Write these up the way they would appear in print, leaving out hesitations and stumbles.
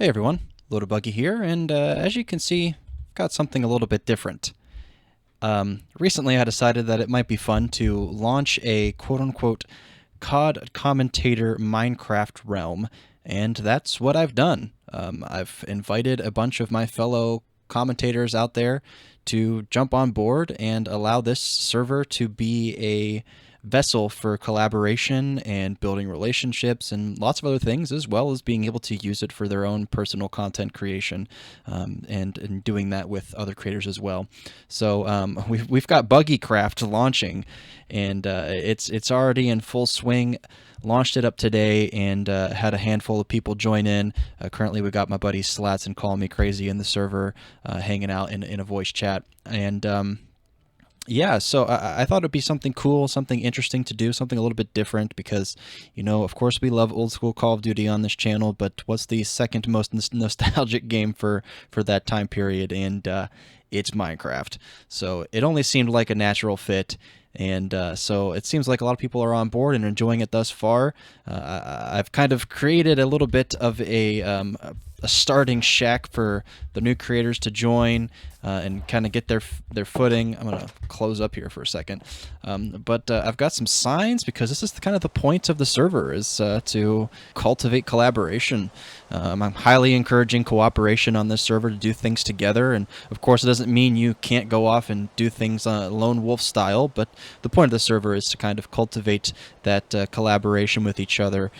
Hey everyone, Buggy here, and as you can see, I've got something a little bit different. Recently I decided that it might be fun to launch a quote-unquote COD commentator Minecraft realm, and that's what I've done. I've invited a bunch of my fellow commentators out there to jump on board and allow this server to be a vessel for collaboration and building relationships and lots of other things, as well as being able to use it for their own personal content creation, and doing that with other creators as well. So we've got Buggycraft launching, and it's already in full swing. Launched it up today and had a handful of people join in. Currently, we got my buddy Slats and Call Me Crazy in the server, hanging out in a voice chat. And yeah, so I thought it'd be something cool, something interesting to do, something a little bit different because, of course we love old school Call of Duty on this channel, but what's the second most nostalgic game for that time period? And it's Minecraft. So it only seemed like a natural fit. And so it seems like a lot of people are on board and enjoying it thus far. I've kind of created a little bit of a starting shack for the new creators to join and kind of get their footing. I'm gonna close up here for a second, but I've got some signs because this is kind of the point of the server, is to cultivate collaboration. I'm highly encouraging cooperation on this server to do things together, and of course it doesn't mean you can't go off and do things lone wolf style, but the point of the server is to kind of cultivate that collaboration with each other,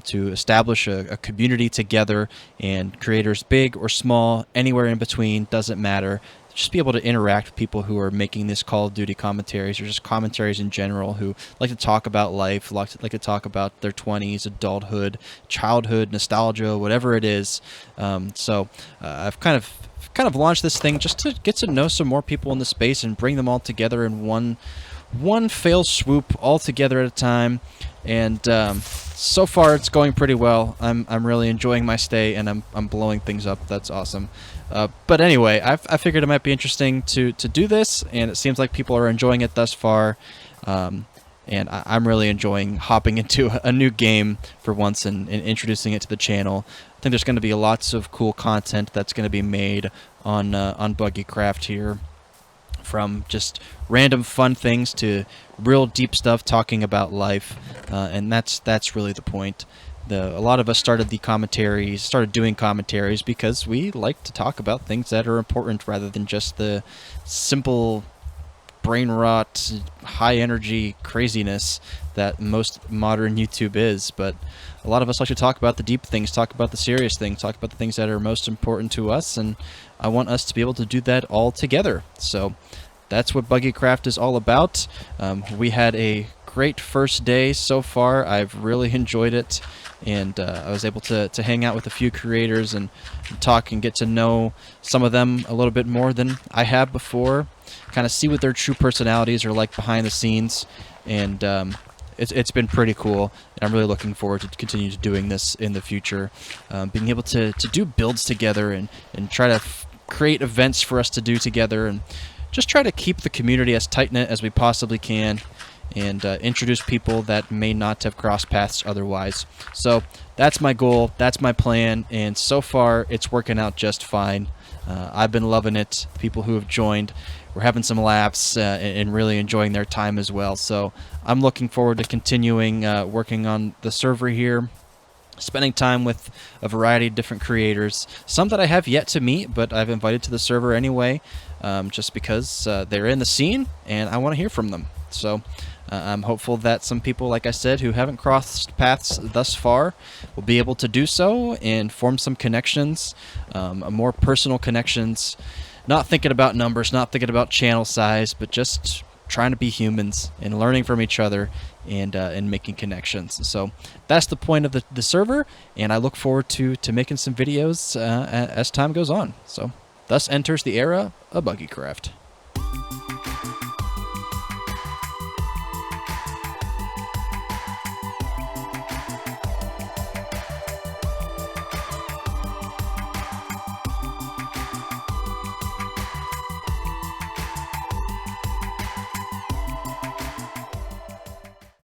to establish a community together, and creators big or small, anywhere in between, doesn't matter, just be able to interact with people who are making this Call of Duty commentaries, or just commentaries in general, who like to talk about life, like to talk about their 20s, adulthood, childhood, nostalgia, whatever it is. So I've kind of launched this thing just to get to know some more people in the space and bring them all together in one fell swoop, all together at a time. And so far it's going pretty well. I'm really enjoying my stay, and I'm blowing things up. That's awesome. But anyway, I figured it might be interesting to do this, and it seems like people are enjoying it thus far. And I'm really enjoying hopping into a new game for once and introducing it to the channel. I think there's going to be lots of cool content that's going to be made on Buggycraft here, from just random fun things to real deep stuff talking about life, and that's really the point. A lot of us started doing commentaries because we like to talk about things that are important rather than just the simple brain rot, high energy craziness that most modern YouTube is. But a lot of us like to talk about the deep things, talk about the serious things, talk about the things that are most important to us, and I want us to be able to do that all together. So that's what Buggycraft is all about. We had a great first day so far. I've really enjoyed it, and I was able to hang out with a few creators and talk and get to know some of them a little bit more than I have before, kind of see what their true personalities are like behind the scenes, and it's been pretty cool, and I'm really looking forward to continue to doing this in the future, being able to do builds together and try to create events for us to do together, and just try to keep the community as tight-knit as we possibly can, and introduce people that may not have crossed paths otherwise. So that's my goal, that's my plan, and so far it's working out just fine. I've been loving it. People who have joined, we're having some laughs and really enjoying their time as well. So I'm looking forward to continuing working on the server here, spending time with a variety of different creators, some that I have yet to meet, but I've invited to the server anyway, just because they're in the scene and I want to hear from them. So I'm hopeful that some people, like I said, who haven't crossed paths thus far will be able to do so and form some connections, more personal connections, not thinking about numbers, not thinking about channel size, but just trying to be humans and learning from each other, and making connections. So that's the point of the server, and I look forward to making some videos as time goes on. So thus enters the era of Buggycraft.